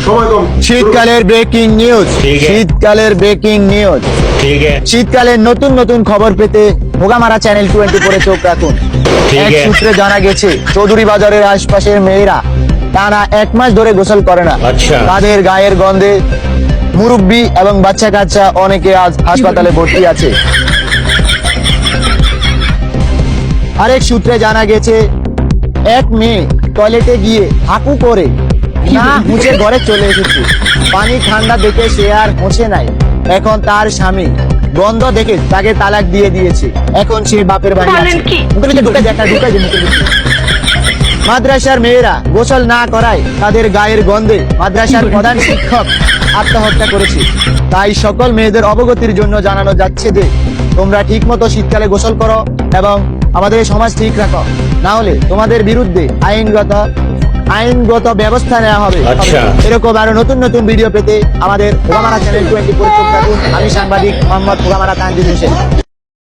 সময় কম। শীতকালের breaking news, ঠিক আছে। শীতকালের ব্রেকিং নিউজ। ठीक है শীতকালের নতুন নতুন খবর পেতে ভোগামারা চ্যানেল 24 চোখ রাখুন। ঠিক এক আছে। সূত্রে জানা গেছে চৌধুরী বাজারের আশপাশের মেয়েরা টানা 1 মাস ধরে গোসল করে না। আচ্ছা। তাদের গায়ের গন্ধে মুরব্বি এবং বাচ্চা কাচ্চা অনেকে আজ হাসপাতালে ভর্তি আছে। আরেক সূত্রে জানা গেছে এক মেয়ে টয়লেটে গিয়ে হাঁকু করে না মুছে ঘরে চলে এসেছে। পানি ঠান্ডা দেখে সে আর মুছে নাই। এখন তার স্বামী গন্ধ দেখে তাকে তালাক দিয়ে দিয়েছে। এখন সে বাপের বাড়ি আছে। মুখের ভিতরে ঢুকে দেখা ঢুকে যে মুখের ভিতরে। মাদ্রাসার মেয়েরা গোসল না করায় তাদের গায়ের গন্ধে মাদ্রাসার প্রধান শিক্ষক আত্মহত্যা করেছে। তাই সকল মেয়েদের অবগতির জন্য জানানো যাচ্ছে যে তোমরা ঠিক মতো শীতকালে গোসল করো এবং আমাদের সমাজ ঠিক রাখো, না হলে তোমাদের বিরুদ্ধে আইনগত ব্যবস্থা নেওয়া হবে। আচ্ছা। এরকম আরো নতুন নতুন ভিডিও পেতে আমাদের ভোগামারা চ্যানেল 24 চোখ রাখুন। আমি সাংবাদিক মোহাম্মদ ভোগামারা তানজিদ হোসেন।